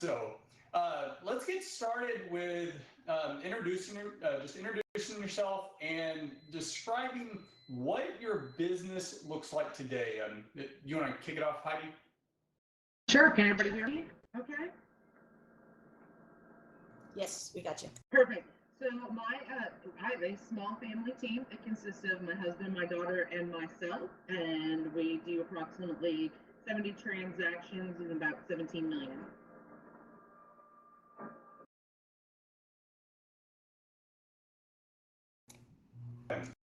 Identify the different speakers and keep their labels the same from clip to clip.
Speaker 1: So let's get started with introducing yourself and describing what your business looks like today. You want to kick it off, Heidi?
Speaker 2: Sure. Can everybody hear me? Okay.
Speaker 3: Yes, we got you.
Speaker 2: Perfect. So I have a small family team. It consists of my husband, my daughter, and myself, and we do approximately 70 transactions and about 17 million.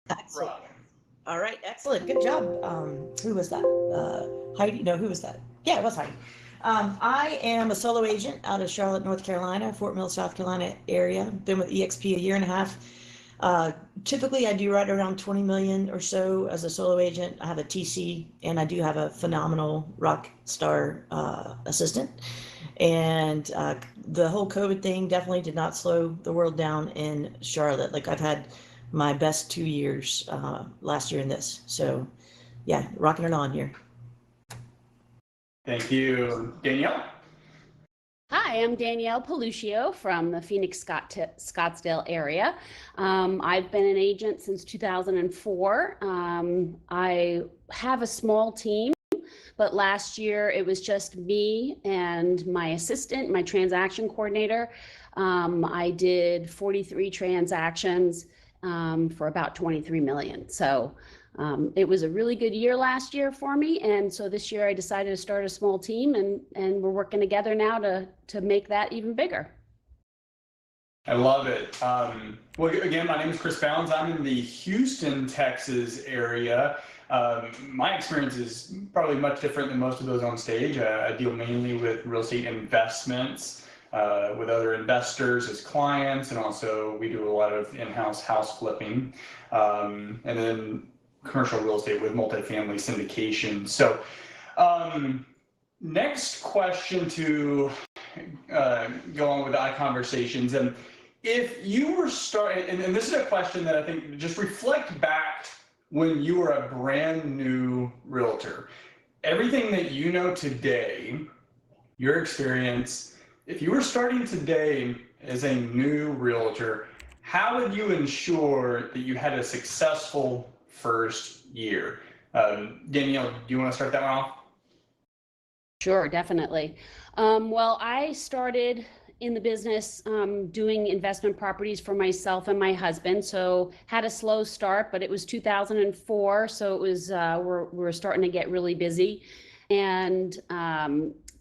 Speaker 3: Excellent. All right, excellent. Good job. Who was that? Heidi? No, who was that? Yeah, it was Heidi. I am a solo agent out of Charlotte, North Carolina, Fort Mill, South Carolina area. Been with EXP a year and a half. Typically, I do right around 20 million or so as a solo agent. I have a TC, and I do have a phenomenal rock star assistant. And the whole COVID thing definitely did not slow the world down in Charlotte. Like I've had my best 2 years last year in this. So yeah, rocking it on here.
Speaker 1: Thank you. Danielle?
Speaker 4: Hi, I'm Danielle Paluccio from the Phoenix Scottsdale area. I've been an agent since 2004. I have a small team, but last year it was just me and my assistant, my transaction coordinator. I did 43 transactions for about 23 million. So it was a really good year last year for me. And so this year I decided to start a small team, and we're working together now to make that even bigger.
Speaker 1: I love it. Well, again, my name is Chris Bounds. I'm in the Houston, Texas area. My experience is probably much different than most of those on stage. I deal mainly with real estate investments, with other investors as clients, and also we do a lot of in-house house flipping, and then commercial real estate with multifamily syndication. So next question to go on with ICONversations. And if you were starting, and this is a question that I think just reflect back when you were a brand new realtor, everything that you know today, your experience, if you were starting today as a new realtor, how would you ensure that you had a successful first year? Danielle, do you want to start that one off?
Speaker 4: Sure, definitely. Well, I started in the business doing investment properties for myself and my husband. So had a slow start, but it was 2004. So it was, we're starting to get really busy. And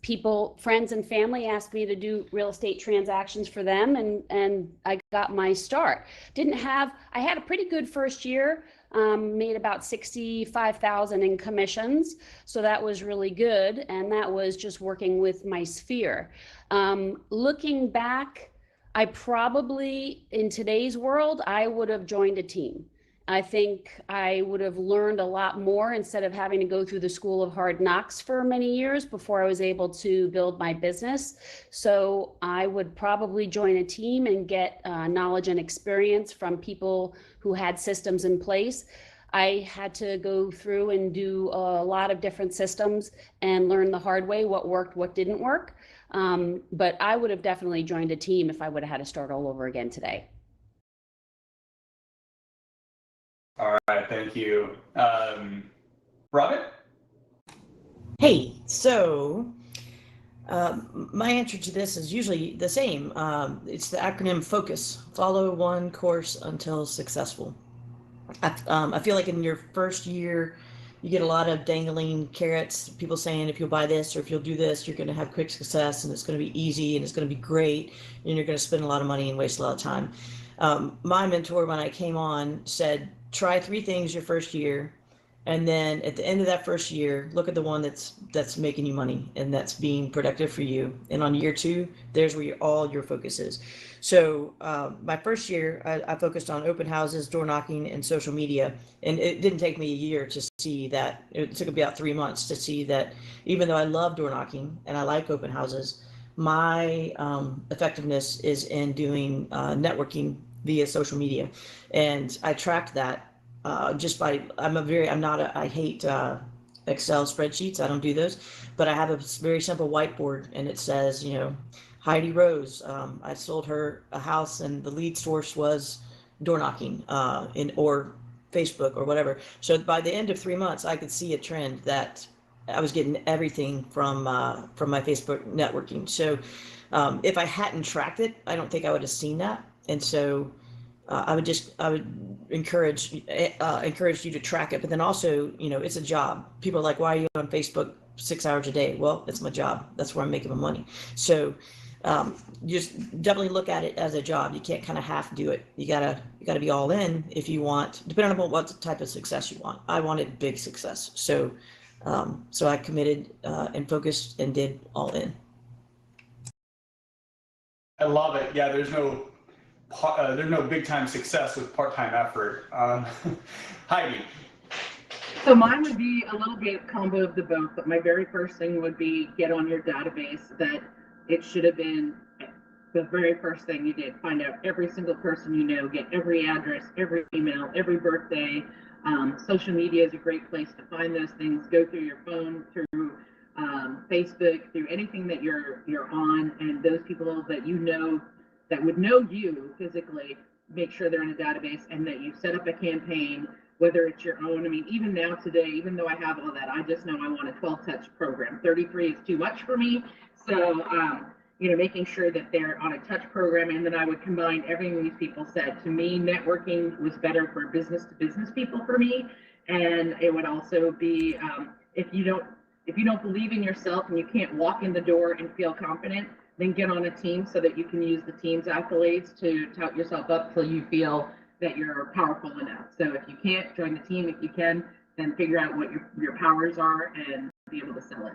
Speaker 4: people, friends and family asked me to do real estate transactions for them, and I got my start. I had a pretty good first year, made about 65,000 in commissions. So that was really good. And that was just working with my sphere. Looking back, I probably, in today's world, I would have joined a team. I think I would have learned a lot more instead of having to go through the school of hard knocks for many years before I was able to build my business. So I would probably join a team and get knowledge and experience from people who had systems in place. I had to go through and do a lot of different systems and learn the hard way what worked, what didn't work. But I would have definitely joined a team if I would have had to start all over again today.
Speaker 1: All right, thank you. Robin?
Speaker 3: Hey, so my answer to this is usually the same. It's the acronym FOCUS. Follow one course until successful. I feel like in your first year, you get a lot of dangling carrots, people saying if you'll buy this or if you'll do this, you're going to have quick success and it's going to be easy and it's going to be great and you're going to spend a lot of money and waste a lot of time. My mentor, when I came on, said, try 3 things your first year. And then at the end of that first year, look at the one that's making you money and that's being productive for you. And on year 2, there's where all your focus is. So my first year, I focused on open houses, door knocking, and social media. And it didn't take me a year to see that. It took about 3 months to see that even though I love door knocking and I like open houses, my effectiveness is in doing networking via social media. And I tracked that just by, I hate Excel spreadsheets. I don't do those, but I have a very simple whiteboard, and it says, Heidi Rose. I sold her a house, and the lead source was door knocking, or Facebook or whatever. So by the end of 3 months, I could see a trend that I was getting everything from my Facebook networking. So if I hadn't tracked it, I don't think I would have seen that. And so I would encourage you to track it, but then also, it's a job. People are like, why are you on Facebook 6 hours a day? Well, it's my job. That's where I'm making my money. So just definitely look at it as a job. You can't kind of half do it. You gotta be all in if you want, depending on what type of success you want. I wanted big success, so I committed and focused and did all in.
Speaker 1: I love it. Yeah, there's no big time success with part-time effort. Heidi.
Speaker 2: So mine would be a little bit combo of the both, but my very first thing would be get on your database. That it should have been the very first thing you did. Find out every single person you know, get every address, every email, every birthday. Social media is a great place to find those things. Go through your phone, through Facebook, through anything that you're on, and those people that you know that would know you physically, make sure they're in a database, and that you set up a campaign, whether it's your own. I mean, even now today, even though I have all that, I just know I want a 12-touch program. 33 is too much for me. So, making sure that they're on a touch program, and then I would combine everything these people said. To me, networking was better for business to business people for me. And it would also be, if you don't believe in yourself and you can't walk in the door and feel confident, then get on a team so that you can use the team's accolades to tout yourself up till you feel that you're powerful enough. So if you can't, join the team. If you can, then figure out what your powers are and be able to sell it.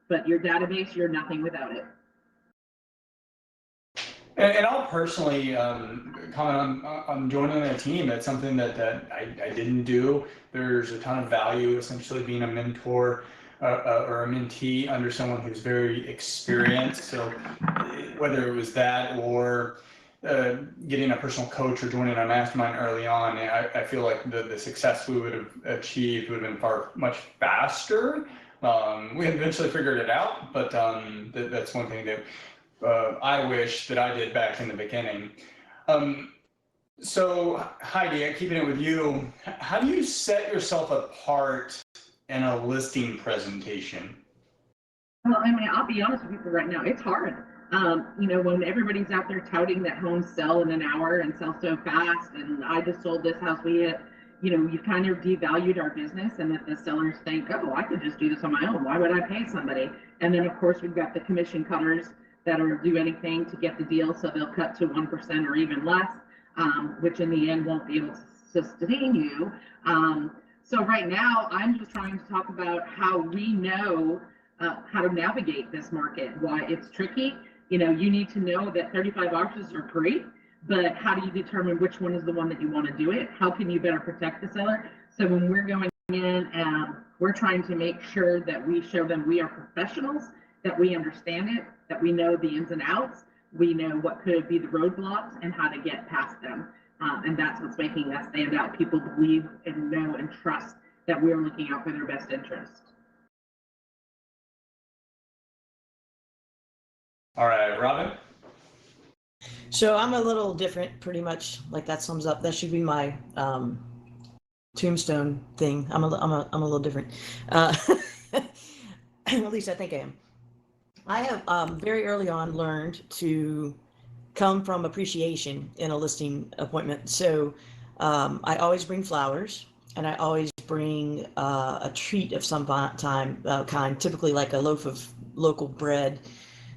Speaker 2: But your database, you're nothing without it.
Speaker 1: And I'll personally comment on joining a team. That's something that I didn't do. There's a ton of value essentially being a mentor or a mentee under someone who's very experienced. So whether it was that or getting a personal coach or joining a mastermind early on, I feel like the success we would have achieved would have been much faster. We eventually figured it out, but that's one thing that I wish that I did back in the beginning. So Heidi, keeping it with you, how do you set yourself apart in a listing presentation?
Speaker 2: Well, I mean, I'll be honest with you right now, it's hard. When everybody's out there touting that homes sell in an hour and sell so fast, and I just sold this house, you've kind of devalued our business, and that the sellers think, oh, I could just do this on my own. Why would I pay somebody? And then, of course, we've got the commission cutters that will do anything to get the deal, so they'll cut to 1% or even less, which in the end won't be able to sustain you. So right now, I'm just trying to talk about how we know how to navigate this market, why it's tricky. You need to know that 35 options are great, but how do you determine which one is the one that you want to do it? How can you better protect the seller? So when we're going in, we're trying to make sure that we show them we are professionals, that we understand it, that we know the ins and outs, we know what could be the roadblocks and how to get past them. And that's what's making us stand out. People believe and know and trust that we're looking out for their best interest.
Speaker 1: All right, Robin.
Speaker 3: So I'm a little different, pretty much. Like that sums up. That should be my tombstone thing. I'm a little different. At least I think I am. I have very early on learned to come from appreciation in a listing appointment. So I always bring flowers, and I always bring a treat of some kind, typically like a loaf of local bread.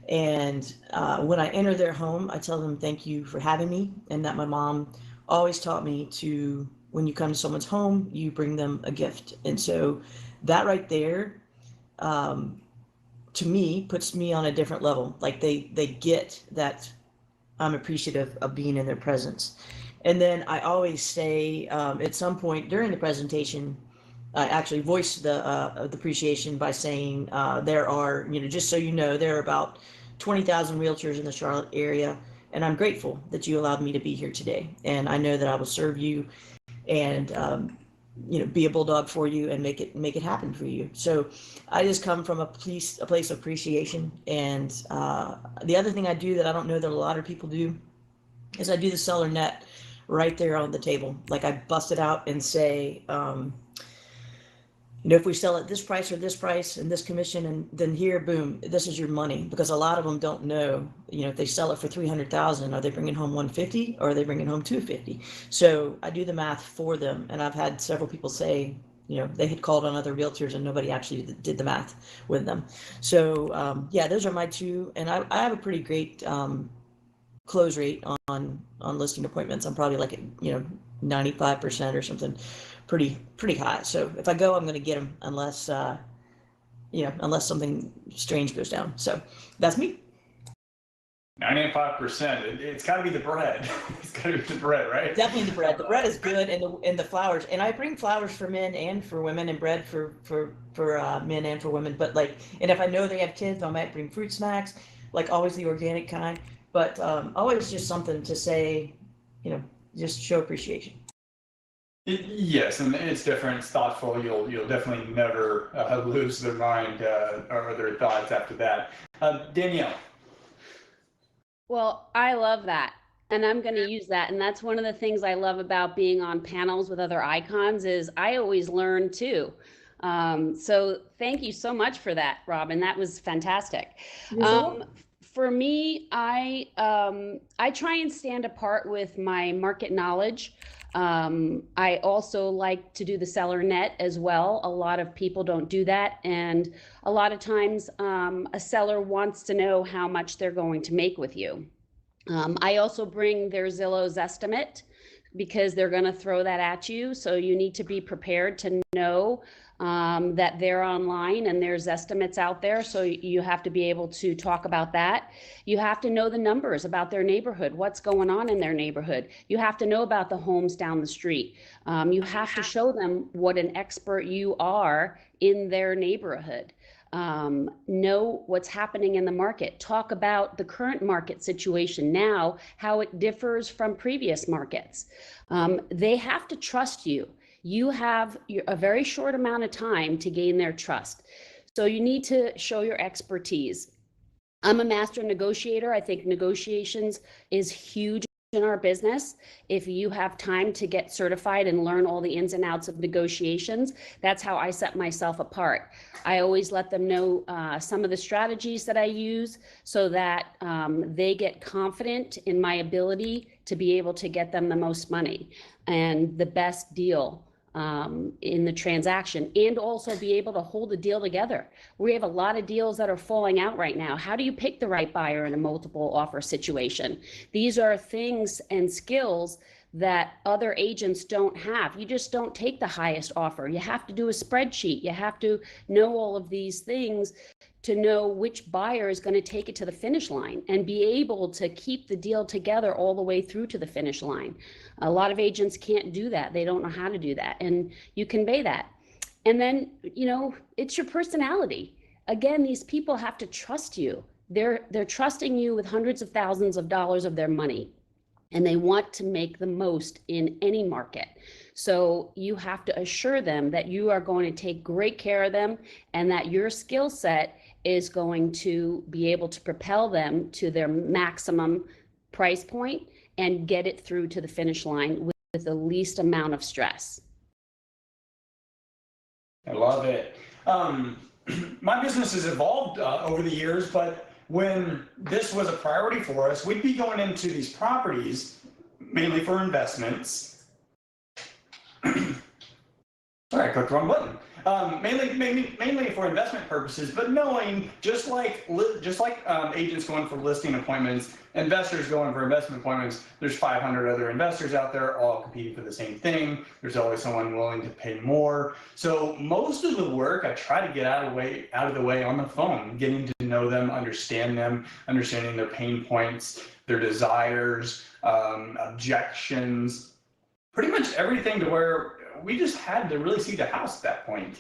Speaker 3: And when I enter their home, I tell them thank you for having me, and that my mom always taught me to, when you come to someone's home, you bring them a gift. And so that right there, to me, puts me on a different level. Like they get that I'm appreciative of being in their presence. And then I always say at some point during the presentation, I actually voice the appreciation by saying there are, just so you know, there are about 20,000 realtors in the Charlotte area, and I'm grateful that you allowed me to be here today. And I know that I will serve you and be a bulldog for you and make it happen for you. So I just come from a place of appreciation. And the other thing I do that I don't know that a lot of people do is I do the seller net right there on the table. Like I bust it out and say, if we sell at this price or this price and this commission, and then here, boom, this is your money. Because a lot of them don't know, if they sell it for 300,000, are they bringing home 150 or are they bringing home 250? So I do the math for them. And I've had several people say, they had called on other realtors and nobody actually did the math with them. So yeah, those are my two. And I have a pretty great close rate on listing appointments. I'm probably like, 95% or something, pretty high. So if I go, I'm going to get them unless, unless something strange goes down. So that's me.
Speaker 1: 95%. It's got to be the bread. It's got to be the bread, right?
Speaker 3: Definitely the bread. The bread is good, and the flowers. And I bring flowers for men and for women, and bread for men and for women. But and if I know they have kids, I might bring fruit snacks, always the organic kind. But always just something to say, just show appreciation.
Speaker 1: Yes, and it's different. It's thoughtful. You'll definitely never lose their mind or their thoughts after that. Danielle.
Speaker 4: Well, I love that. And I'm going to use that. And that's one of the things I love about being on panels with other icons is I always learn too. So thank you so much for that, Robin. That was fantastic. For me, I try and stand apart with my market knowledge. I also like to do the seller net as well. A lot of people don't do that. And a lot of times a seller wants to know how much they're going to make with you. I also bring their Zillow's estimate because they're going to throw that at you. So you need to be prepared to know that they're online and there's estimates out there. So you have to be able to talk about that. You have to know the numbers about their neighborhood, what's going on in their neighborhood. You have to know about the homes down the street. You have to show them what an expert you are in their neighborhood. Know what's happening in the market. Talk about the current market situation now, how it differs from previous markets. They have to trust you. You have a very short amount of time to gain their trust. So you need to show your expertise. I'm a master negotiator. I think negotiations is huge in our business. If you have time to get certified and learn all the ins and outs of negotiations, that's how I set myself apart. I always let them know some of the strategies that I use so that they get confident in my ability to be able to get them the most money and the best deal in the transaction, and also be able to hold the deal together. We have a lot of deals that are falling out right now. How do you pick the right buyer in a multiple offer situation? These are things and skills that other agents don't have. You just don't take the highest offer. You have to do a spreadsheet. You have to know all of these things to know which buyer is going to take it to the finish line and be able to keep the deal together all the way through to the finish line. A lot of agents can't do that. They don't know how to do that. And you convey that. And then, it's your personality. Again, these people have to trust you. They're trusting you with hundreds of thousands of dollars of their money, and they want to make the most in any market. So you have to assure them that you are going to take great care of them and that your skill set is going to be able to propel them to their maximum price point and get it through to the finish line with the least amount of stress.
Speaker 1: I love it. My business has evolved over the years, but when this was a priority for us, we'd be going into these properties mainly for investments. Sorry, I clicked the wrong button. Mainly for investment purposes, but knowing just like agents going for listing appointments, investors going for investment appointments, there's 500 other investors out there all competing for the same thing. There's always someone willing to pay more. So most of the work I try to get out of the way on the phone, getting to know them, understanding their pain points, their desires, objections, pretty much everything to where we just had to really see the house at that point.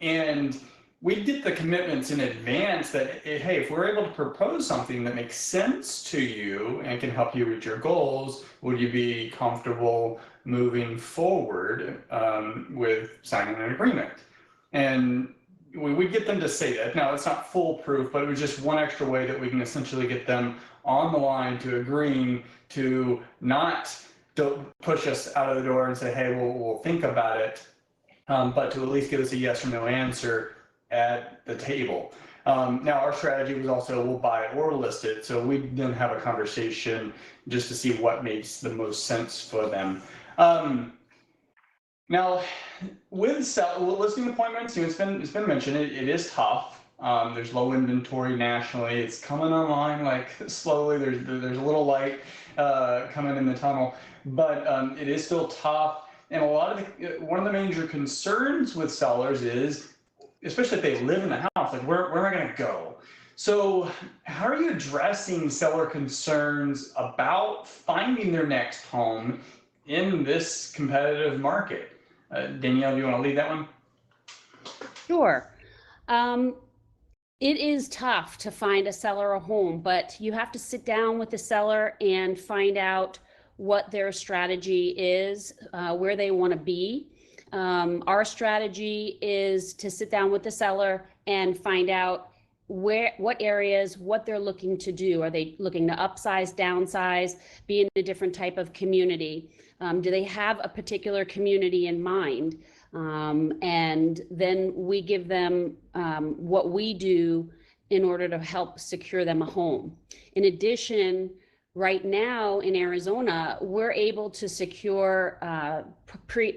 Speaker 1: And we get the commitments in advance that, hey, if we're able to propose something that makes sense to you and can help you reach your goals, would you be comfortable moving forward with signing an agreement? And we get them to say that. Now, it's not foolproof, but it was just one extra way that we can essentially get them on the line to agreeing to not push us out of the door and say, hey, we'll think about it, but to at least give us a yes or no answer at the table. Now, our strategy was also we'll buy it or list it. So we then have a conversation just to see what makes the most sense for them. Now, with listing appointments, it's been mentioned, it is tough. There's low inventory nationally. It's coming online like slowly. There's a little light coming in the tunnel, but it is still tough. And one of the major concerns with sellers is, especially if they live in the house, like where am I going to go? So how are you addressing seller concerns about finding their next home in this competitive market? Danielle, do you want to lead that one?
Speaker 4: Sure. It is tough to find a seller a home, but you have to sit down with the seller and find out what their strategy is, where they want to be. Our strategy is to sit down with the seller and find out what areas, what they're looking to do. Are they looking to upsize, downsize, be in a different type of community? Do they have a particular community in mind? And then we give them what we do in order to help secure them a home. In addition, right now in Arizona, we're able to secure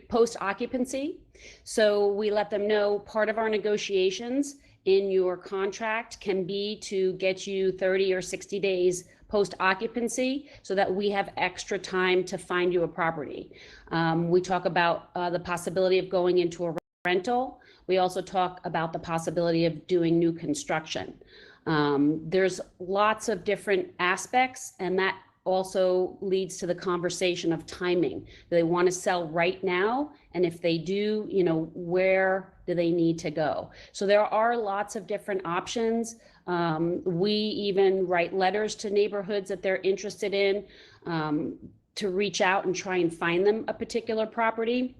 Speaker 4: post occupancy. So we let them know part of our negotiations in your contract can be to get you 30 or 60 days post occupancy so that we have extra time to find you a property. We talk about the possibility of going into a rental. We also talk about the possibility of doing new construction. There's lots of different aspects, and that also leads to the conversation of timing. Do they want to sell right now? And if they do, where do they need to go? So there are lots of different options. We even write letters to neighborhoods that they're interested in to reach out and try and find them a particular property.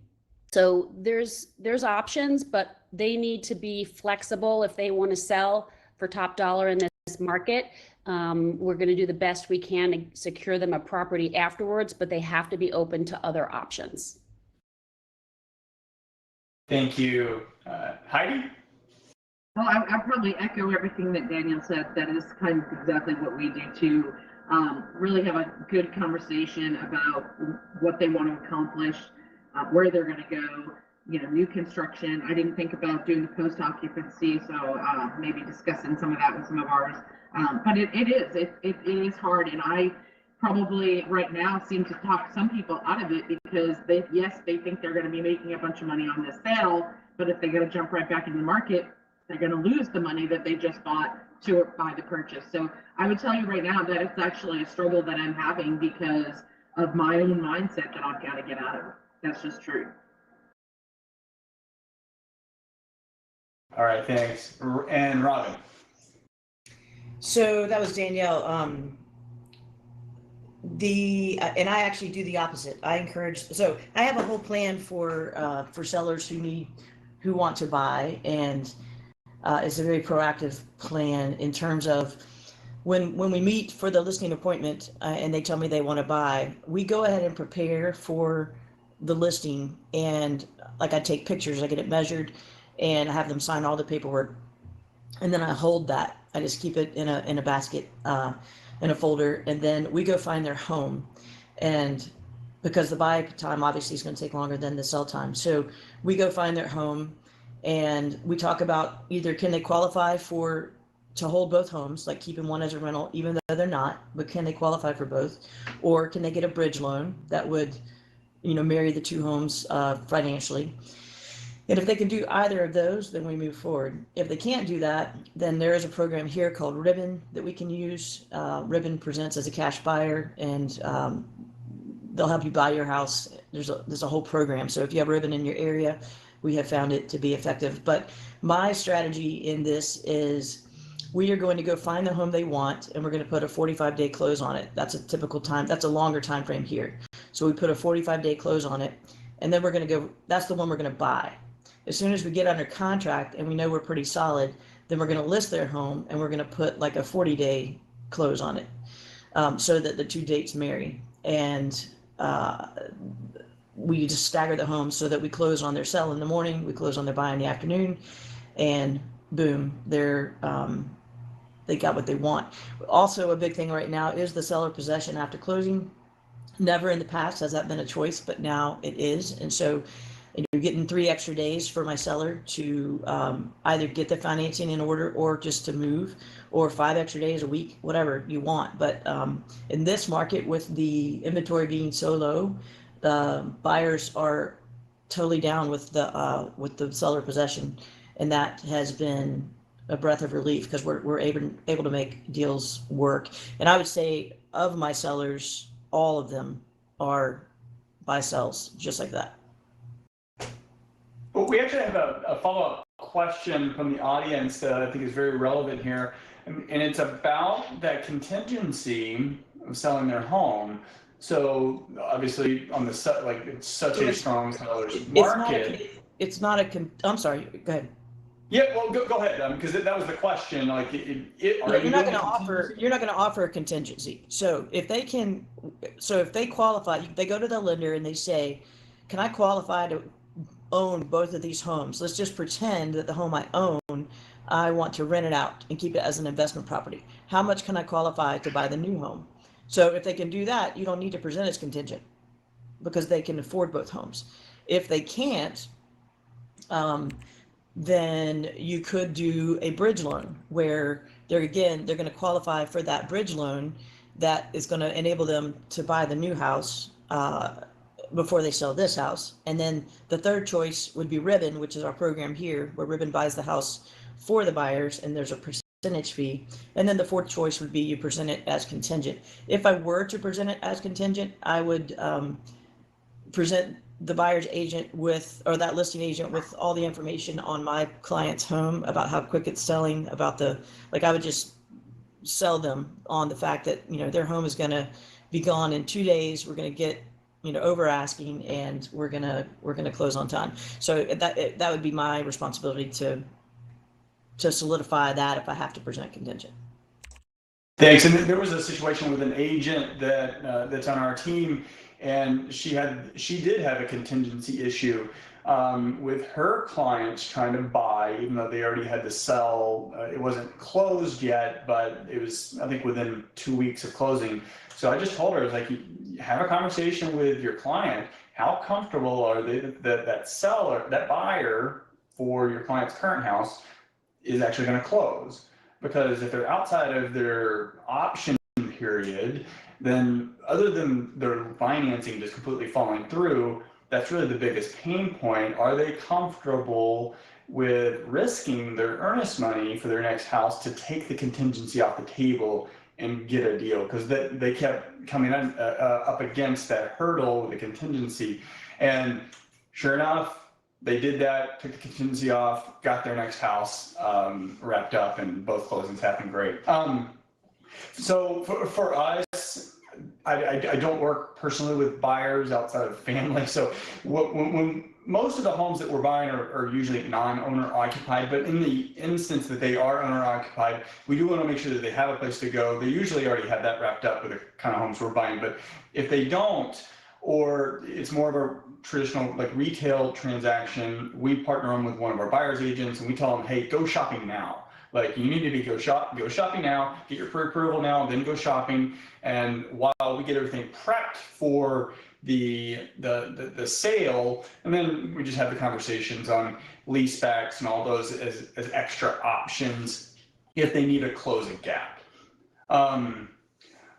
Speaker 4: So there's options, but they need to be flexible if they want to sell for top dollar in this market. We're going to do the best we can to secure them a property afterwards, but they have to be open to other options.
Speaker 1: Thank you. Heidi?
Speaker 2: Well, I'll probably echo everything that Daniel said. That is kind of exactly what we do to really have a good conversation about what they want to accomplish, where they're going to go, new construction. I didn't think about doing the post occupancy, so maybe discussing some of that with some of ours. But it is hard, and I probably right now seem to talk some people out of it because they think they're going to be making a bunch of money on this sale, but if they're going to jump right back into the market, they're going to lose the money that they just bought to buy the purchase. So I would tell you right now that it's actually a struggle that I'm having because of my own mindset that I've got to get out of it. That's just true.
Speaker 1: All right, thanks. And Robin?
Speaker 3: So that was Danielle. And I actually do the opposite. I encourage. So I have a whole plan for sellers who want to buy, and it's a very proactive plan in terms of when we meet for the listing appointment and they tell me they want to buy, we go ahead and prepare for the listing, and like I take pictures, I get it measured, and I have them sign all the paperwork, and then I hold that. I just keep it in a basket, in a folder, and then we go find their home. And because the buy time obviously is going to take longer than the sell time, so we go find their home, and we talk about either can they qualify to hold both homes, like keeping one as a rental, even though they're not, but can they qualify for both, or can they get a bridge loan that would, marry the two homes financially. And if they can do either of those, then we move forward. If they can't do that, then there is a program here called Ribbon that we can use. Ribbon presents as a cash buyer, and they'll help you buy your house. There's a whole program. So if you have Ribbon in your area, we have found it to be effective. But my strategy in this is we are going to go find the home they want, and we're going to put a 45-day close on it. That's a typical time. That's a longer time frame here. So we put a 45-day close on it, and then we're going to go, that's the one we're going to buy. As soon as we get under contract and we know we're pretty solid, then we're going to list their home, and we're going to put like a 40-day close on it, so that the two dates marry. And we just stagger the homes so that we close on their sell in the morning, we close on their buy in the afternoon, and boom, they got what they want. Also, a big thing right now is the seller possession after closing. Never in the past has that been a choice, but now it is. And so you're getting 3 extra days for my seller to either get the financing in order or just to move, or 5 extra days a week, whatever you want. But in this market, with the inventory being so low, buyers are totally down with the seller possession, and that has been a breath of relief because we're able to make deals work. And I would say of my sellers, all of them are buy sells just like that.
Speaker 1: Well, we actually have a follow-up question from the audience that I think is very relevant here, and it's about that contingency of selling their home. So obviously on the set, like it's such a strong seller's market.
Speaker 3: I'm sorry, go ahead.
Speaker 1: Yeah, well, go ahead, because that was the question. Like, you're
Speaker 3: not going to offer a contingency. So if they qualify, they go to the lender and they say, "Can I qualify to own both of these homes? Let's just pretend that the home I own, I want to rent it out and keep it as an investment property. How much can I qualify to buy the new home?" So if they can do that, you don't need to present as contingent because they can afford both homes. If they can't, then you could do a bridge loan where they're going to qualify for that bridge loan that is going to enable them to buy the new house before they sell this house. And then the third choice would be Ribbon, which is our program here, where Ribbon buys the house for the buyers and there's a percentage fee. And then the fourth choice would be you present it as contingent. If I were to present it as contingent, I would present the buyer's agent or that listing agent with all the information on my client's home about how quick it's selling, I would just sell them on the fact that, their home is going to be gone in 2 days. We're going to get, over asking, and we're going to close on time. So that would be my responsibility to solidify that if I have to present contingent.
Speaker 1: Thanks. And there was a situation with an agent that's on our team, and she did have a contingency issue with her clients trying to buy, even though they already had to sell. It wasn't closed yet, but it was, I think, within 2 weeks of closing. So I just told her, I was like, have a conversation with your client. How comfortable are they that seller, that buyer for your client's current house is actually going to close? Because if they're outside of their option period, then other than their financing just completely falling through, that's really the biggest pain point. Are they comfortable with risking their earnest money for their next house to take the contingency off the table and get a deal? Because they kept coming up against that hurdle with the contingency. And sure enough, they did that, took the contingency off, got their next house wrapped up, and both closings happened great. So for us, I don't work personally with buyers outside of family. So when most of the homes that we're buying are usually non-owner occupied, but in the instance that they are owner occupied, we do want to make sure that they have a place to go. They usually already have that wrapped up with the kind of homes we're buying. But if they don't, or it's more of a traditional like retail transaction, we partner them with one of our buyer's agents and we tell them, hey, go shopping now. Like, you need to go shopping now, get your pre-approval now, then go shopping. And while we get everything prepped for the sale, and then we just have the conversations on lease specs and all those as extra options if they need a closing gap. All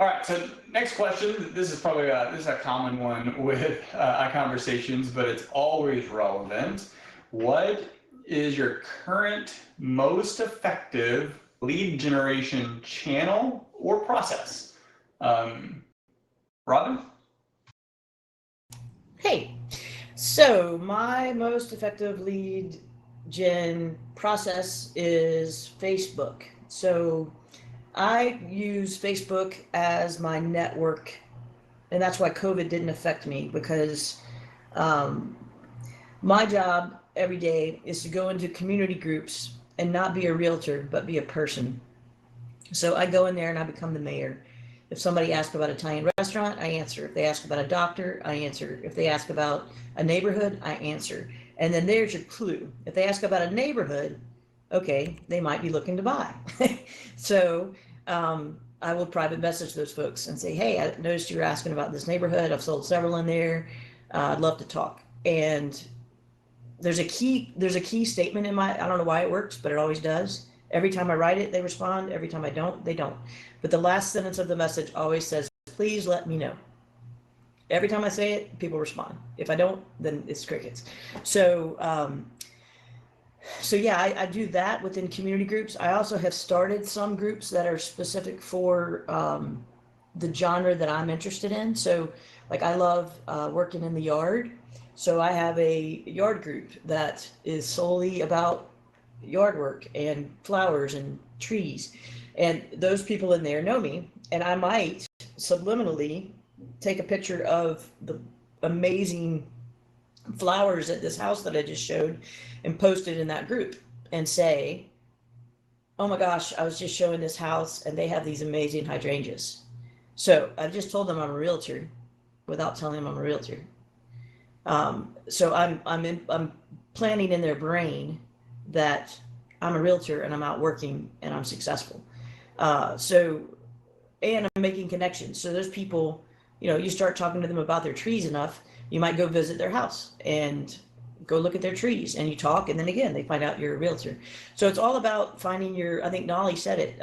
Speaker 1: right, so next question. This is probably this is a common one with ICONversations, but it's always relevant. What is your current most effective lead generation channel or process? Robin?
Speaker 3: Hey, So my most effective lead gen process is Facebook. So I use Facebook as my network, and that's why COVID didn't affect me, because um, my job every day is to go into community groups and not be a realtor, but be a person. So I go in there and I become the mayor. If somebody asks about an Italian restaurant, I answer. If they ask about a doctor, I answer. If they ask about a neighborhood, I answer. And then there's your clue. If they ask about a neighborhood, okay, they might be looking to buy. So I will private message those folks and say, hey, I noticed you were asking about this neighborhood. I've sold several in there. I'd love to talk. And there's a key statement in my, I don't know why it works, but it always does. Every time I write it, they respond. Every time I don't, they don't. But the last sentence of the message always says, please let me know. Every time I say it, people respond. If I don't, then it's crickets. So yeah, I do that within community groups. I also have started some groups that are specific for the genre that I'm interested in. So like I love working in the yard. So I have a yard group that is solely about yard work and flowers and trees. And those people in there know me, and I might subliminally take a picture of the amazing flowers at this house that I just showed and post it in that group and say, oh my gosh, I was just showing this house and they have these amazing hydrangeas. So I just told them I'm a realtor without telling them I'm a realtor. So I'm planting in their brain that I'm a realtor and I'm out working and I'm successful. And I'm making connections. So those people, you start talking to them about their trees enough, you might go visit their house and go look at their trees, and you talk, and then again, they find out you're a realtor. So it's all about finding I think Nolly said it,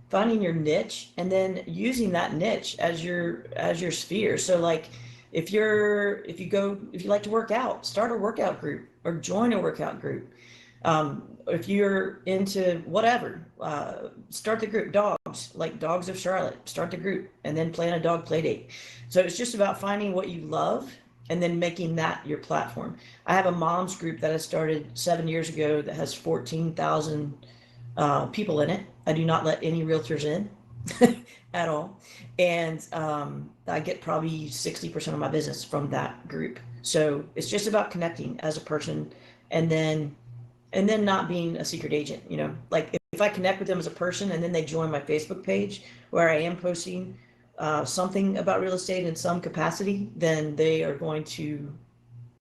Speaker 3: finding your niche and then using that niche as your sphere. So like, if you like to work out, start a workout group or join a workout group. If you're into whatever, start the group. Dogs, like Dogs of Charlotte, start the group and then plan a dog play date. So it's just about finding what you love and then making that your platform. I have a mom's group that I started 7 years ago that has 14,000 people in it. I do not let any realtors in at all. And I get probably 60% of my business from that group. So it's just about connecting as a person, and then not being a secret agent. Like if I connect with them as a person and then they join my Facebook page where I am posting something about real estate in some capacity, then they are going to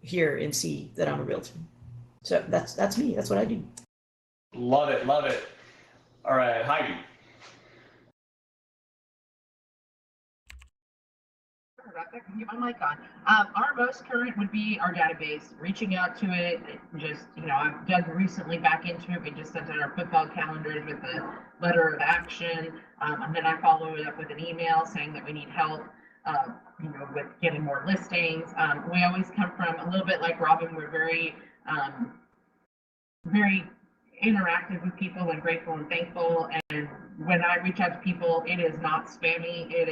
Speaker 3: hear and see that I'm a realtor. So that's me. That's what I do.
Speaker 1: Love it. Love it. All right, Heidi.
Speaker 2: Keep my mic on. Our most current would be our database. Reaching out to it, just I've dug recently back into it. We just sent out our football calendars with a letter of action, and then I follow it up with an email saying that we need help, with getting more listings. We always come from a little bit like Robin. We're very, very interactive with people and grateful and thankful. And when I reach out to people, it is not spammy. It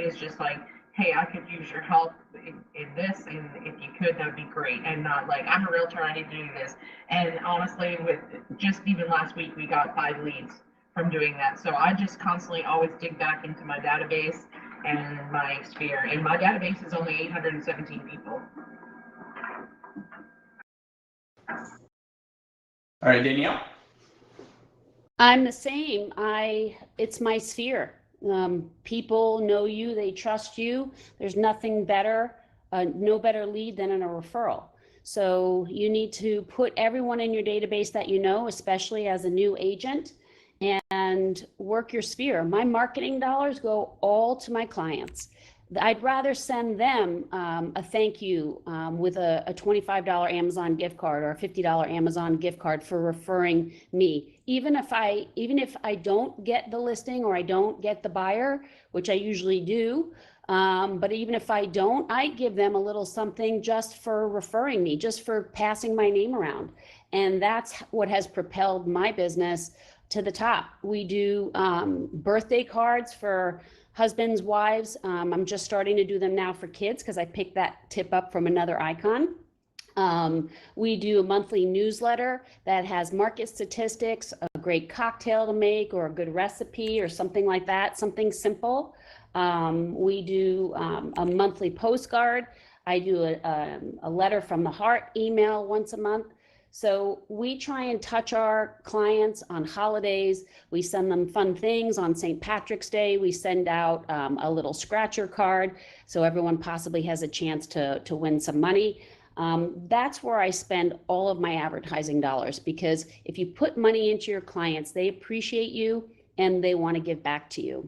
Speaker 2: is just like, hey, I could use your help in this, and if you could, that would be great. And not like, I'm a realtor, I need to do this. And honestly, with just even last week, we got 5 leads from doing that. So I just constantly always dig back into my database and my sphere. And my database is only 817 people.
Speaker 1: All right, Danielle.
Speaker 4: I'm the same. It's my sphere. People know you, they trust you. There's nothing better, no better lead than a referral. So you need to put everyone in your database that you know, especially as a new agent, and work your sphere. My marketing dollars go all to my clients. I'd rather send them a thank you with a $25 Amazon gift card or a $50 Amazon gift card for referring me. Even if I don't get the listing or I don't get the buyer, which I usually do, but even if I don't, I give them a little something just for referring me, just for passing my name around. And that's what has propelled my business to the top. We do birthday cards for husbands, wives. I'm just starting to do them now for kids because I picked that tip up from another icon. We do a monthly newsletter that has market statistics, a great cocktail to make, or a good recipe, or something like that, something simple. We do a monthly postcard. I do a letter from the heart email once a month. So we try and touch our clients on holidays. We send them fun things on St. Patrick's Day. We send out a little scratcher card so everyone possibly has a chance to win some money. That's where I spend all of my advertising dollars, because if you put money into your clients, they appreciate you and they want to give back to you,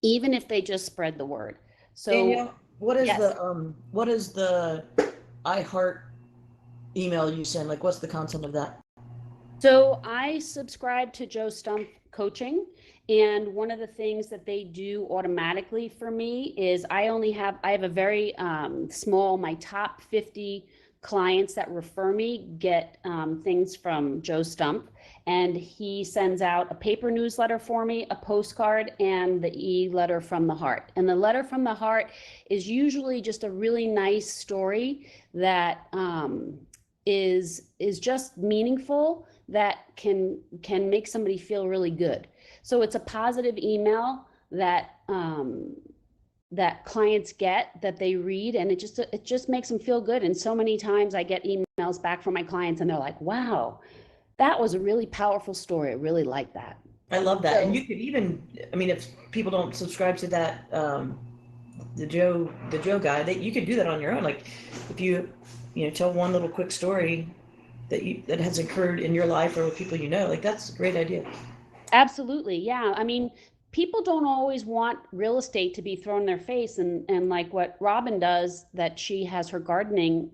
Speaker 4: even if they just spread the word. So
Speaker 3: Danielle, what is
Speaker 4: yes.
Speaker 3: the iHeart email you send? Like, what's the content of that?
Speaker 4: So I subscribe to Joe Stumpf Coaching, and one of the things that they do automatically for me is I have a very small, my top 50 clients that refer me get things from Joe Stumpf, and he sends out a paper newsletter for me, a postcard, and the e-letter from the heart. And the letter from the heart is usually just a really nice story that is just meaningful, that can make somebody feel really good. So it's a positive email that that clients get, that they read, and it just makes them feel good. And so many times I get emails back from my clients and they're like, wow, that was a really powerful story. I really like that.
Speaker 3: I love that.
Speaker 4: So,
Speaker 3: and you could even, I mean, if people don't subscribe to that, the Joe guy, you could do that on your own. Like, if you tell one little quick story that has occurred in your life or with people you know, like, that's a great idea.
Speaker 4: absolutely. Yeah. I mean, people don't always want real estate to be thrown in their face, and like what Robin does, that she has her gardening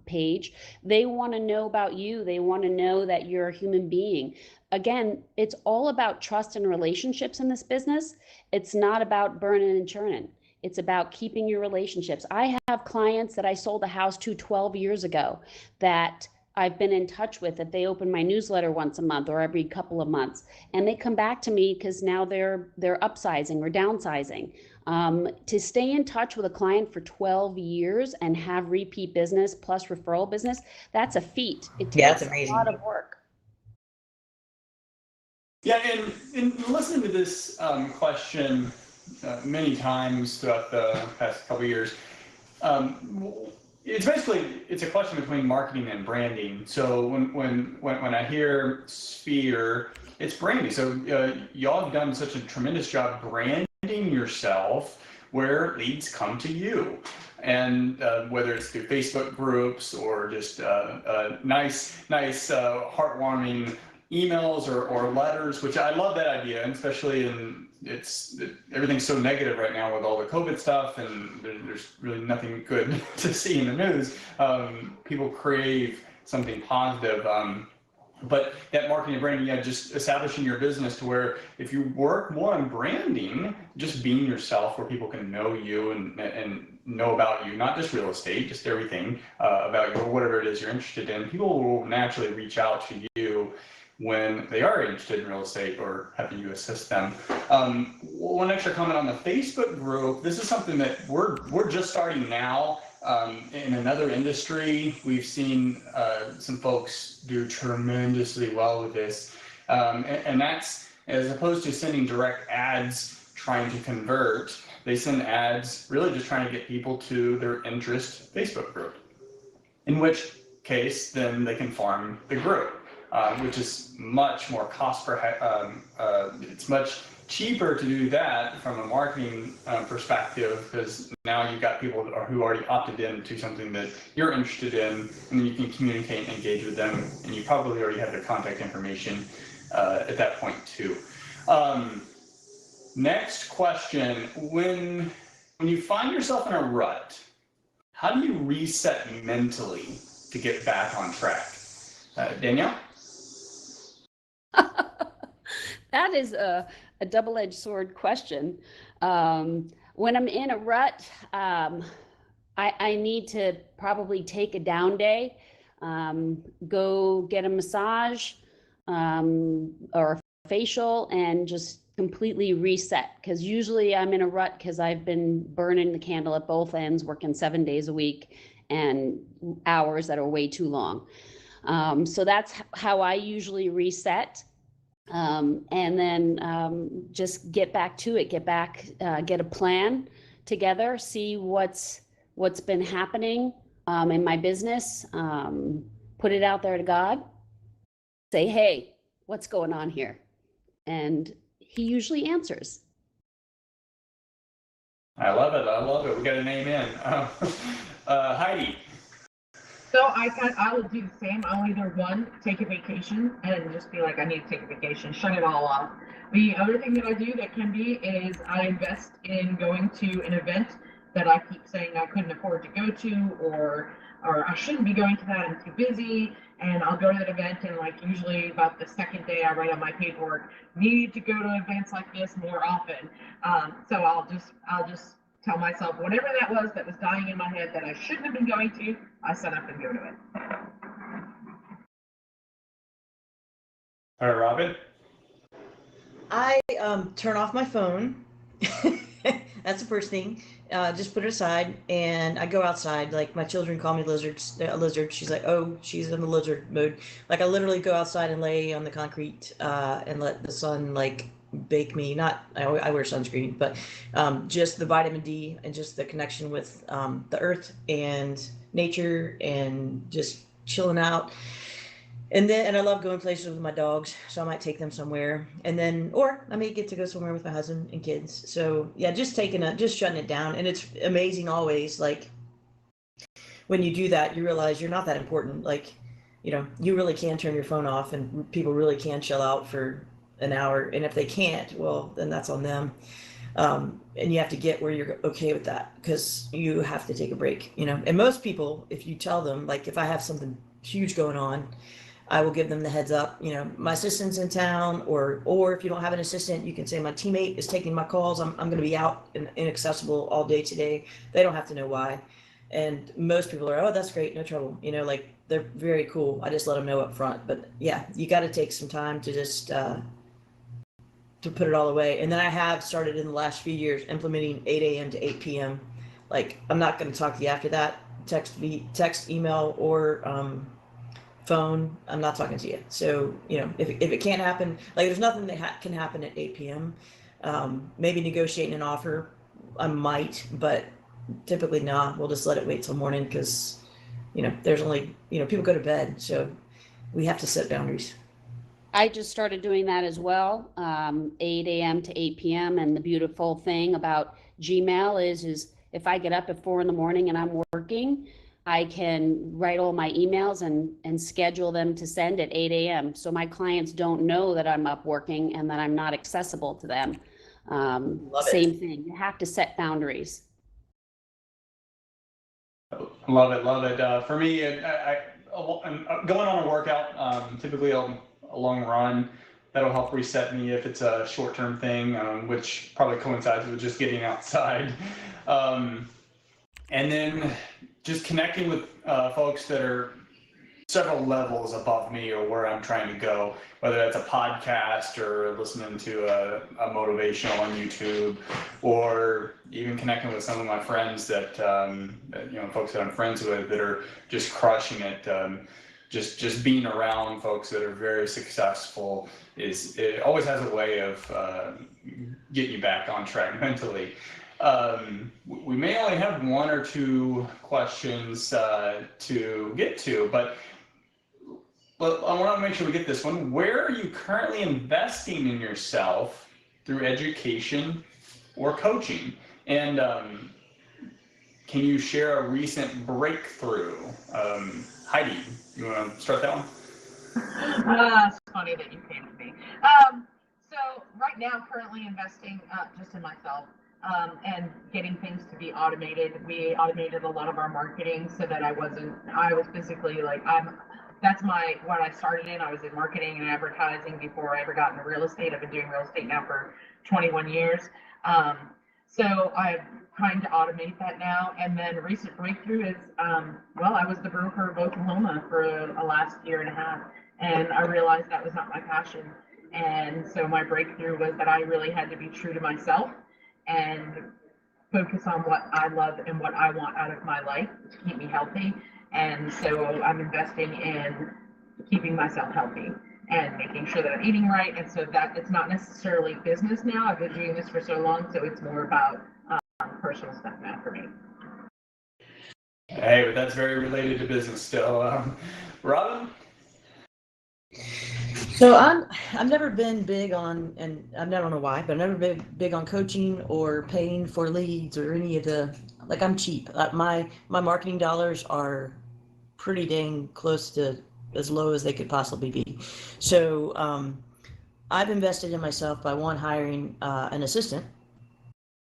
Speaker 4: page, they want to know about you. They want to know that you're a human being. Again, it's all about trust and relationships in this business. It's not about burning and churning. It's about keeping your relationships. I have clients that I sold a house to 12 years ago that I've been in touch with, that they open my newsletter once a month or every couple of months, and they come back to me because now they're upsizing or downsizing. To stay in touch with a client for 12 years and have repeat business plus referral business, that's a feat. It takes a lot of work.
Speaker 1: Yeah, and in listening to this question many times throughout the past couple of years, it's a question between marketing and branding. So when I hear Sphere, it's branding. So y'all have done such a tremendous job branding yourself where leads come to you. And whether it's through Facebook groups or just nice heartwarming emails or letters, which I love that idea, and especially everything's so negative right now with all the COVID stuff, and there's really nothing good to see in the news. People crave something positive. But that marketing and branding, just establishing your business to where if you work more on branding, just being yourself, where people can know you and know about you, not just real estate, just everything about you or whatever it is you're interested in, people will naturally reach out to you when they are interested in real estate or having you assist them. One extra comment on the Facebook group. This is something that we're just starting now. In another industry, we've seen some folks do tremendously well with this. And that's, as opposed to sending direct ads trying to convert, they send ads really just trying to get people to their interest Facebook group. In which case, then they can farm the group. Which is much more it's much cheaper to do that from a marketing perspective, because now you've got people who already opted in to something that you're interested in, and then you can communicate and engage with them, and you probably already have their contact information at that point too. Next question: when you find yourself in a rut, how do you reset mentally to get back on track? Danielle?
Speaker 4: That is a double-edged sword question. When I'm in a rut, I need to probably take a down day, go get a massage, or facial and just completely reset, because usually I'm in a rut because I've been burning the candle at both ends, working 7 days a week and hours that are way too long. So that's how I usually reset. And then just get back to it, get a plan together, see what's been happening in my business, put it out there to God, say, hey, what's going on here? And he usually answers.
Speaker 1: I love it. I love it. We got an amen. Heidi.
Speaker 2: So I will do the same. I'll either one, take a vacation and just be like, I need to take a vacation, shut it all off. The other thing that I do that can be is I invest in going to an event that I keep saying I couldn't afford to go to, or I shouldn't be going to that, I'm too busy. And I'll go to that event, and like usually about the second day I write on my paperwork, need to go to events like this more often. So I'll just tell myself whatever that was dying in my head that I shouldn't have been going to, I set up and go to it.
Speaker 1: All right, Robin.
Speaker 3: I turn off my phone. That's the first thing. Just put it aside, and I go outside. Like, my children call me a lizard. She's like, oh, she's in the lizard mode. Like, I literally go outside and lay on the concrete and let the sun like bake me. Not, I wear sunscreen, but just the vitamin D and just the connection with the earth and nature and just chilling out. And I love going places with my dogs, so I might take them somewhere, and then, or I may get to go somewhere with my husband and kids. So yeah, just shutting it down. And it's amazing always, like, when you do that, you realize you're not that important. Like, you really can turn your phone off, and people really can chill out for an hour. And if they can't, well, then that's on them. And you have to get where you're okay with that, because you have to take a break, And most people, if you tell them, like, if I have something huge going on, I will give them the heads up. My assistant's in town, or if you don't have an assistant, you can say my teammate is taking my calls. I'm going to be out and inaccessible all day today. They don't have to know why. And most people are, oh, that's great, no trouble. Like, they're very cool. I just let them know up front. But yeah, you got to take some time to just to put it all away. And then I have started in the last few years implementing 8 a.m. to 8 p.m. Like, I'm not going to talk to you after that. Text, email, or phone, I'm not talking to you. So, if it can't happen, like, there's nothing that can happen at 8 p.m. Maybe negotiating an offer, I might, but typically not. We'll just let it wait till morning, because, there's only, people go to bed. So we have to set boundaries.
Speaker 4: I just started doing that as well, 8 a.m. to 8 p.m. And the beautiful thing about Gmail is if I get up at 4 in the morning and I'm working, I can write all my emails and schedule them to send at 8 a.m. So my clients don't know that I'm up working and that I'm not accessible to them. Same thing. You have to set boundaries.
Speaker 1: Love it. For me, I'm going on a workout, typically a long run. That'll help reset me if it's a short-term thing, which probably coincides with just getting outside. And then just connecting with folks that are several levels above me or where I'm trying to go, whether that's a podcast or listening to a motivational on YouTube, or even connecting with some of my friends that, folks that I'm friends with that are just crushing it. Just being around folks that are very successful it always has a way of getting you back on track mentally. We may only have one or two questions to get to, but I want to make sure we get this one. Where are you currently investing in yourself through education or coaching? And can you share a recent breakthrough? Heidi, you want to start that one?
Speaker 2: It's funny that you came to me. So right now, currently investing just in myself. And getting things to be automated. We automated a lot of our marketing so that I was basically like, what I started in. I was in marketing and advertising before I ever got into real estate. I've been doing real estate now for 21 years. So I'm trying to automate that now. And then a recent breakthrough is, I was the broker of Oklahoma for the last year and a half. And I realized that was not my passion. And so my breakthrough was that I really had to be true to myself and focus on what I love and what I want out of my life to keep me healthy. And so I'm investing in keeping myself healthy and making sure that I'm eating right. And so that it's not necessarily business now. I've been doing this for so long, so it's more about personal stuff now for me.
Speaker 1: Hey, but that's very related to business still. Robin?
Speaker 3: So I've never been big on, and I don't know why, but I've never been big on coaching or paying for leads or any of the, like, I'm cheap. My marketing dollars are pretty dang close to as low as they could possibly be. So I've invested in myself by hiring an assistant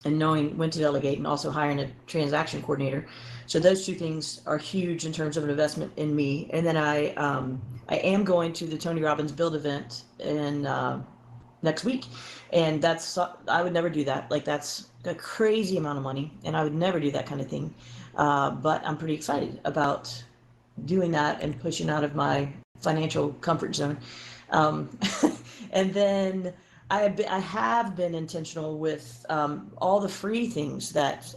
Speaker 3: and knowing when to delegate, and also hiring a transaction coordinator. So those two things are huge in terms of an investment in me. And then I am going to the Tony Robbins Build event in next week, and that's, I would never do that. Like, that's a crazy amount of money, and I would never do that kind of thing. But I'm pretty excited about doing that and pushing out of my financial comfort zone. Um, and then I have been intentional with all the free things that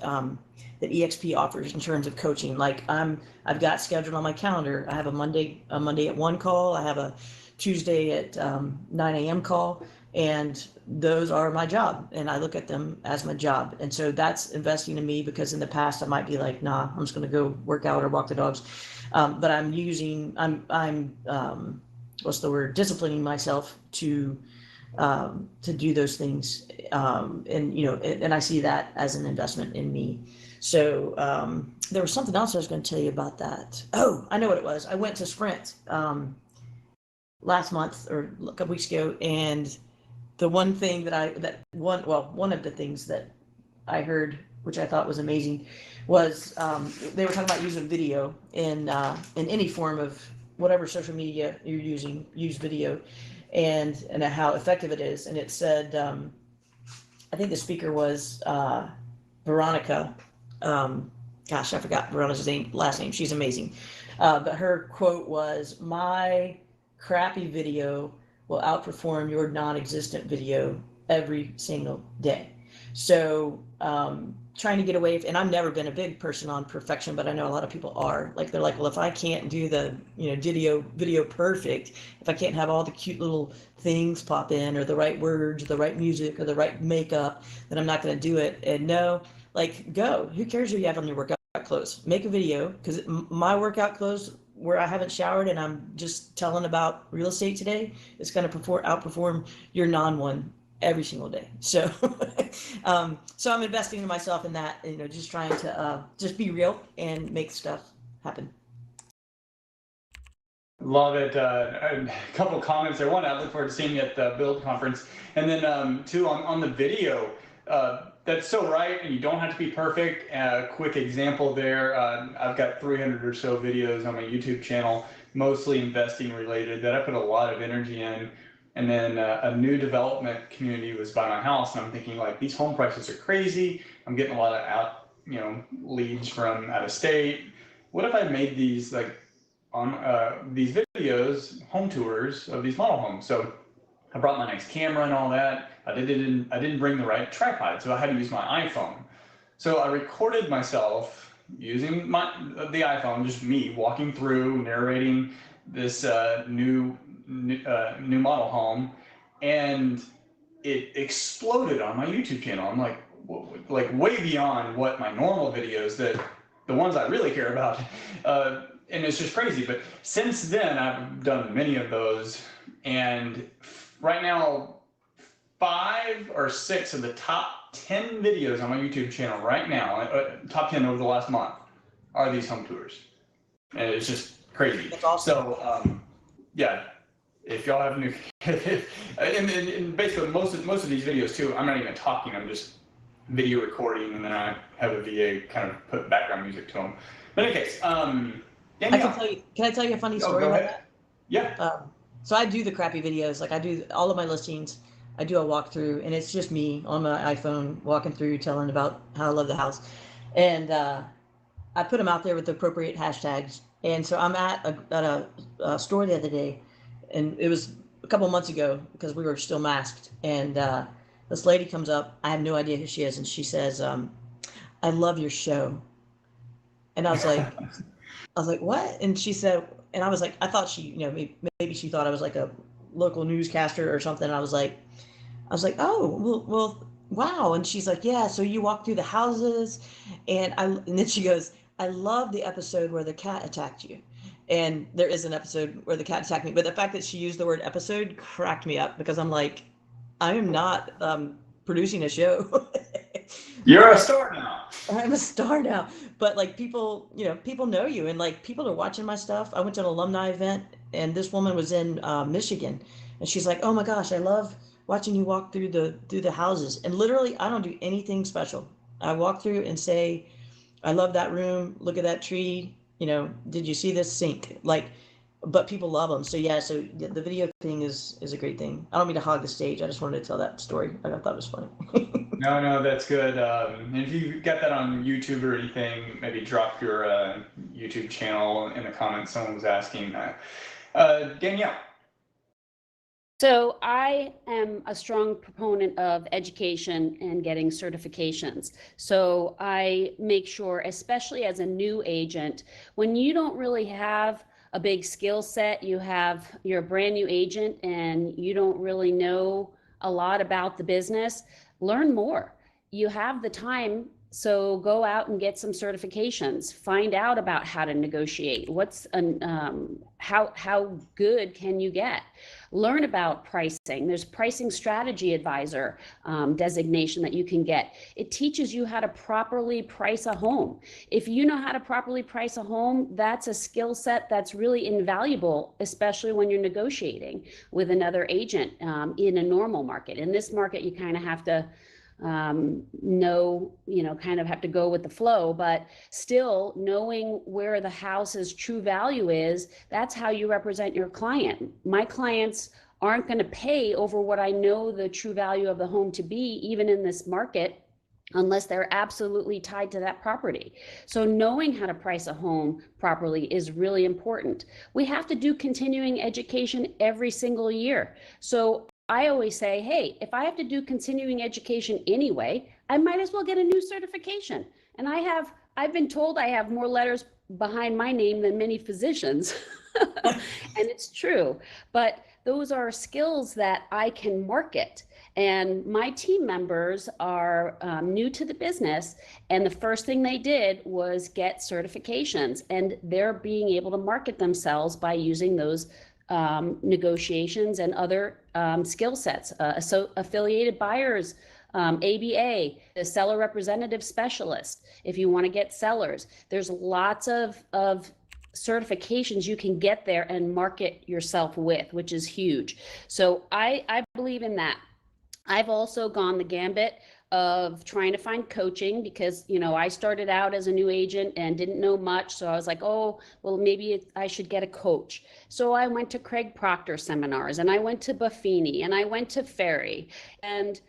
Speaker 3: that EXP offers in terms of coaching. Like, I've got scheduled on my calendar. I have a Monday at 1 call. I have a Tuesday at 9 a.m. call, and those are my job, and I look at them as my job. And so that's investing in me, because in the past I might be like, nah, I'm just going to go work out or walk the dogs. But I'm what's the word, disciplining myself to do those things. And I see that as an investment in me. So there was something else I was going to tell you about that. Oh, I know what it was. I went to Sprint last month or a couple weeks ago, and the one thing one of the things that I heard, which I thought was amazing, was they were talking about using video in any form of whatever social media you're using. Use video, and how effective it is. And it said, I think the speaker was Veronica. Gosh, I forgot Veronica's last name. She's amazing. But her quote was, "My crappy video will outperform your non-existent video every single day." So trying to get away, and I've never been a big person on perfection, but I know a lot of people are. Like, they're like, well, if I can't do the video perfect, if I can't have all the cute little things pop in, or the right words, or the right music, or the right makeup, then I'm not going to do it. And no, like, go. Who cares what you have on your workout clothes? Make a video, because my workout clothes, where I haven't showered and I'm just telling about real estate today, it's going to outperform your non-one every single day. So so I'm investing in myself in that, just trying to just be real and make stuff happen.
Speaker 1: Love it. A couple comments there. One, I look forward to seeing you at the Build conference. And then two, on the video, that's so right, and you don't have to be perfect. Quick example there, I've got 300 or so videos on my YouTube channel, mostly investing related, that I put a lot of energy in. And then a new development community was by my house, and I'm thinking, like, these home prices are crazy. I'm getting a lot of leads from out of state. What if I made these, like, on these videos, home tours of these model homes? So I brought my nice camera and all that. I didn't bring the right tripod, so I had to use my iPhone. So I recorded myself using the iPhone, just me walking through, narrating this new model home, and it exploded on my YouTube channel. I'm like way beyond what my normal videos, that the ones I really care about, and it's just crazy. But since then, I've done many of those, and right now, 5 or 6 of the top 10 videos on my YouTube channel right now, top 10 over the last month, are these home tours, and it's just crazy.
Speaker 3: That's awesome.
Speaker 1: So yeah, if y'all have new, and basically most of these videos too, I'm not even talking, I'm just video recording, and then I have a VA kind of put background music to them. But in any case,
Speaker 3: Can I tell you a funny story about that?
Speaker 1: Yeah.
Speaker 3: So I do the crappy videos. Like, I do all of my listings. I do a walkthrough, and it's just me on my iPhone walking through, telling about how I love the house. And I put them out there with the appropriate hashtags. And so I'm at a store the other day, and it was a couple months ago because we were still masked, and this lady comes up. I have no idea who she is, and she says, "I love your show." And I was like, "What?" And she said, and I was like, I thought she, maybe she thought I was like a local newscaster or something. I was like, "Oh, well, wow." And she's like, "Yeah, so you walk through the houses." And then she goes, "I love the episode where the cat attacked you." And there is an episode where the cat attacked me, but the fact that she used the word episode cracked me up because I'm like, I am not producing a show.
Speaker 1: You're a star now.
Speaker 3: I'm a star now, but like people, people know you, and like people are watching my stuff. I went to an alumni event, and this woman was in Michigan, and she's like, "Oh my gosh, I love watching you walk through the houses." And literally, I don't do anything special. I walk through and say, "I love that room. Look at that tree. Did you see this sink?" Like, but people love them. So yeah, so the video thing is a great thing. I don't mean to hog the stage. I just wanted to tell that story. I thought it was funny.
Speaker 1: No, that's good. And if you got that on YouTube or anything, maybe drop your YouTube channel in the comments. Someone was asking that. Danielle.
Speaker 4: So I am a strong proponent of education and getting certifications. So I make sure, especially as a new agent, when you don't really have a big skill set, you're a brand new agent and you don't really know a lot about the business, learn more. You have the time, so go out and get some certifications. Find out about how to negotiate. How good can you get? Learn about pricing. There's pricing strategy advisor designation that you can get. It teaches you how to properly price a home. If you know how to properly price a home, that's a skill set that's really invaluable, especially when you're negotiating with another agent in a normal market. In this market, you kind of have to kind of have to go with the flow, but still knowing where the house's true value is, that's how you represent your client. My clients aren't going to pay over what I know the true value of the home to be, even in this market, unless they're absolutely tied to that property. So knowing how to price a home properly is really important. We have to do continuing education every single year. So I always say, hey, if I have to do continuing education anyway, I might as well get a new certification. And I've been told I have more letters behind my name than many physicians. And it's true, but those are skills that I can market. And my team members are new to the business, and the first thing they did was get certifications, and they're being able to market themselves by using those negotiations and other skill sets. So affiliated buyers, ABA, the seller representative specialist. If you want to get sellers, there's lots of certifications you can get there and market yourself with, which is huge. So I believe in that. I've also gone the gambit of trying to find coaching because, I started out as a new agent and didn't know much. So I was like, oh, well, maybe I should get a coach. So I went to Craig Proctor seminars, and I went to Buffini, and I went to Ferry, and,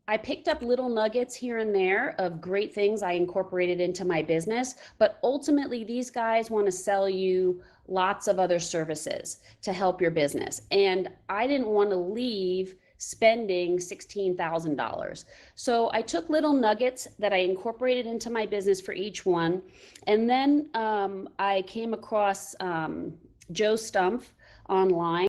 Speaker 4: I picked up little nuggets here and there of great things I incorporated into my business, but ultimately these guys want to sell you lots of other services to help your business. And I didn't want to leave spending $16,000. So I took little nuggets that I incorporated into my business for each one. And then I came across Joe Stumpf online,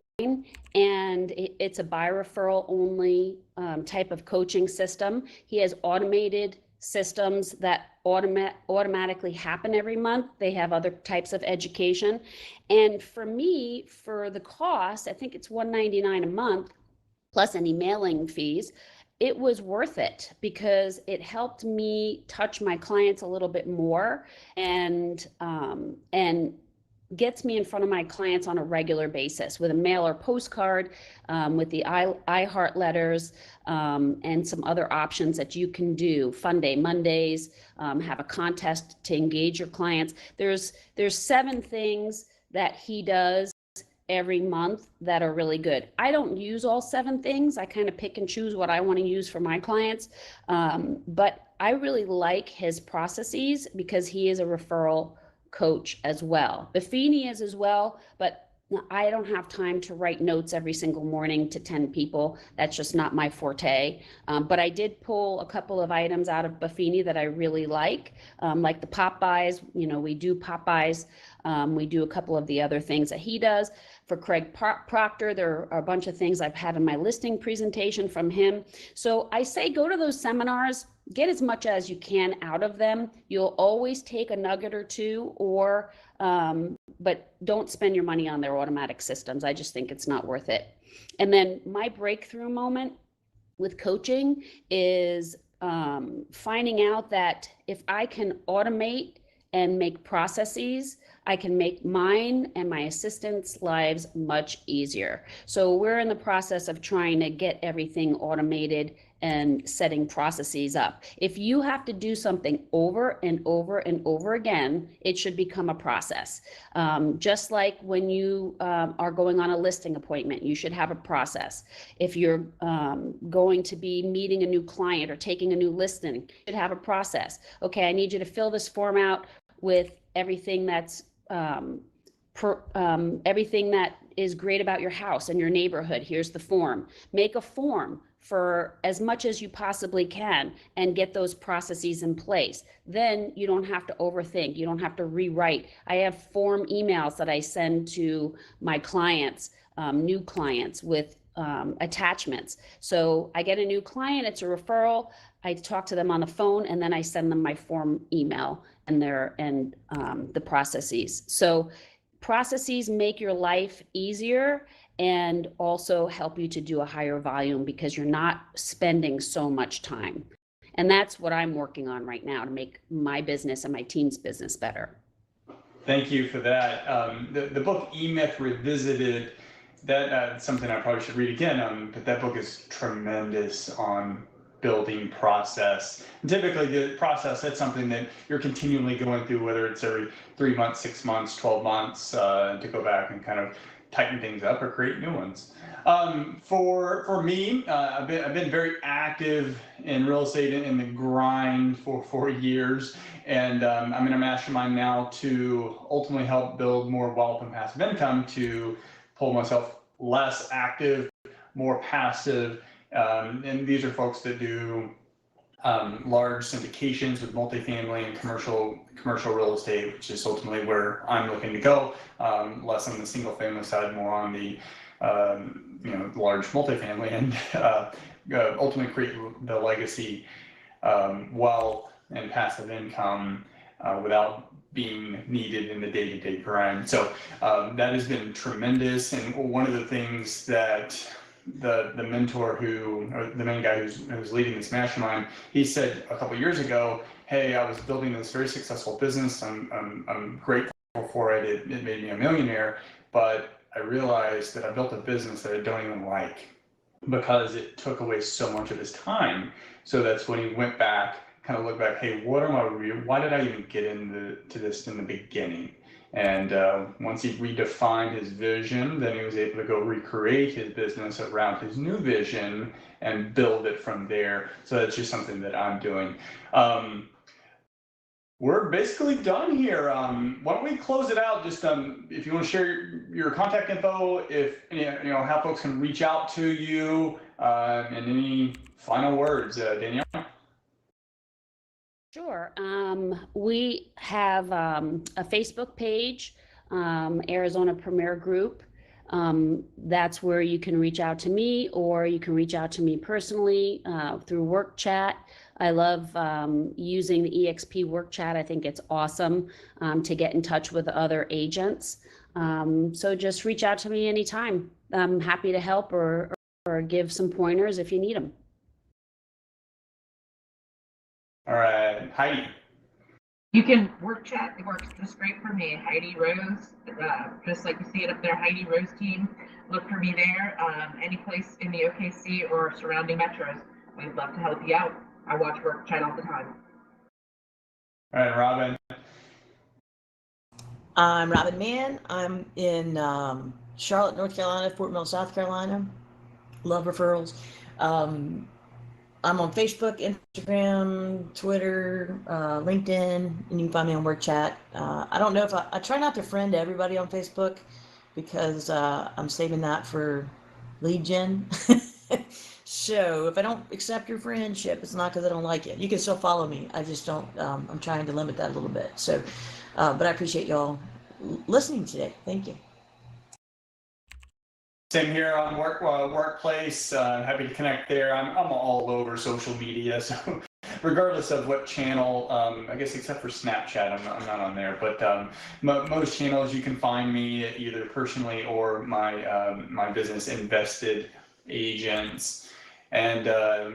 Speaker 4: and it's a by referral only type of coaching system. He has automated systems that automatically happen every month. They have other types of education. And for me, for the cost, I think it's $199 a month, plus any mailing fees, it was worth it because it helped me touch my clients a little bit more and gets me in front of my clients on a regular basis with a mail or postcard, with the I Heart letters, and some other options that you can do. Fun Day Mondays, have a contest to engage your clients. There's 7 things that he does every month that are really good. I don't use all 7 things. I kind of pick and choose what I want to use for my clients. But I really like his processes because he is a referral coach as well. Buffini is as well, but I don't have time to write notes every single morning to 10 people. That's just not my forte. But I did pull a couple of items out of Buffini that I really like the Popeyes. We do Popeyes. We do a couple of the other things that he does. For Craig Proctor, there are a bunch of things I've had in my listing presentation from him. So I say go to those seminars, get as much as you can out of them. You'll always take a nugget or two, but don't spend your money on their automatic systems. I just think it's not worth it. And then my breakthrough moment with coaching is finding out that if I can automate and make processes, I can make mine and my assistants' lives much easier. So we're in the process of trying to get everything automated and setting processes up. If you have to do something over and over and over again, it should become a process. Just like when you are going on a listing appointment, you should have a process. If you're going to be meeting a new client or taking a new listing, you should have a process. Okay, I need you to fill this form out with everything that's everything that is great about your house and your neighborhood. Here's the form. Make a form for as much as you possibly can and get those processes in place. Then you don't have to overthink. You don't have to rewrite. I have form emails that I send to my clients, new clients with attachments. So I get a new client, it's a referral. I talk to them on the phone and then I send them my form email and the processes. So processes make your life easier and also help you to do a higher volume because you're not spending so much time. And that's what I'm working on right now to make my business and my team's business better.
Speaker 1: Thank you for that. The book E-Myth Revisited, that's something I probably should read again, but that book is tremendous on building process. And typically the process, that's something that you're continually going through, whether it's every 3 months, 6 months, 12 months, to go back and kind of tighten things up or create new ones. For me, I've been very active in real estate in the grind for 4 years, and I'm in a mastermind now to ultimately help build more wealth and passive income to pull myself less active, more passive. And these are folks that do large syndications with multifamily and commercial real estate, which is ultimately where I'm looking to go. Less on the single family side, more on the large multifamily, and ultimately create the legacy wealth and passive income without being needed in the day-to-day grind. So that has been tremendous. And one of the things that the mentor or the main guy who's leading this mastermind, he said a couple of years ago, hey, I was building this very successful business. I'm grateful for it. It made me a millionaire, but I realized that I built a business that I don't even like because it took away so much of his time. So that's when he went back, kind of looked back, hey, why did I even get into this in the beginning? And once he redefined his vision, then he was able to go recreate his business around his new vision and build it from there. So that's just something that I'm doing. We're basically done here. Why don't we close it out? Just if you want to share your contact info, if how folks can reach out to you, and any final words, Danielle.
Speaker 4: Sure. We have a Facebook page, Arizona Premier Group. That's where you can reach out to me, or you can reach out to me personally through work chat. I love using the EXP work chat. I think it's awesome to get in touch with other agents. So just reach out to me anytime. I'm happy to help or give some pointers if you need them.
Speaker 1: All right, Heidi.
Speaker 2: You can work chat. It works just great for me. Heidi Rose, just like you see it up there, Heidi Rose team. Look for me there. Any place in the OKC or surrounding metros, we'd love to help you out. I watch work chat all the time.
Speaker 1: All right, Robin.
Speaker 3: I'm Robin Mann. I'm in Charlotte, North Carolina, Fort Mill, South Carolina. Love referrals. I'm on Facebook, Instagram, Twitter, LinkedIn, and you can find me on Work Chat. I don't know if I try not to friend everybody on Facebook. because I'm saving that for lead gen. So if I don't accept your friendship, it's not because I don't like it. You can still follow me. I just don't, I'm trying to limit that a little bit. So, but I appreciate y'all listening today. Thank you.
Speaker 1: Same here on workplace. Happy to connect there. I'm all over social media, so regardless of what channel, I guess except for Snapchat, I'm not on there. But most channels you can find me either personally or my business, Invested Agents. And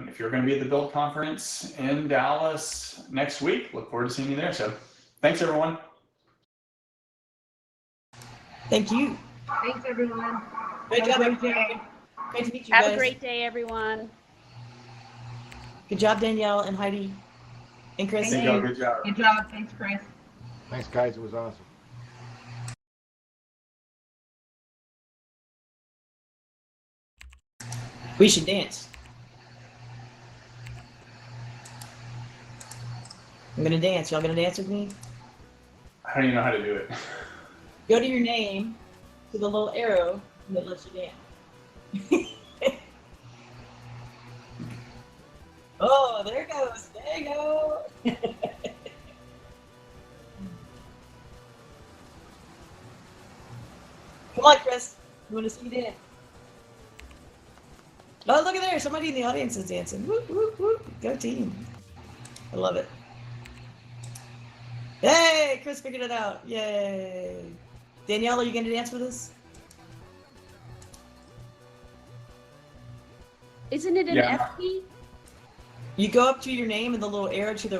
Speaker 1: if you're going to be at the Build Conference in Dallas next week, look forward to seeing you there. So thanks, everyone.
Speaker 3: Thank you.
Speaker 2: Thanks, everyone.
Speaker 3: Great
Speaker 2: Have
Speaker 3: job.
Speaker 2: a great day.
Speaker 3: Great to meet you
Speaker 4: Have
Speaker 3: guys.
Speaker 4: a great day, everyone.
Speaker 3: Good job, Danielle and Heidi and Chris.
Speaker 1: Thank you all. Good job.
Speaker 2: Good job. Thanks, Chris.
Speaker 5: Thanks, guys. It was awesome.
Speaker 3: We should dance. I'm gonna dance. Y'all gonna dance with me?
Speaker 1: I don't even know how to do it.
Speaker 3: Go to your name, to the little arrow, and it lets you dance. Oh, there it goes. There you go. Come on, Chris. You want to see you dance? Oh, look at there. Somebody in the audience is dancing. Whoop, whoop, whoop. Go team. I love it. Hey, Chris figured it out. Yay. Danielle, are you going to dance with us?
Speaker 4: Isn't it an
Speaker 1: Yeah.
Speaker 4: F key?
Speaker 3: You go up to your name and the little arrow to the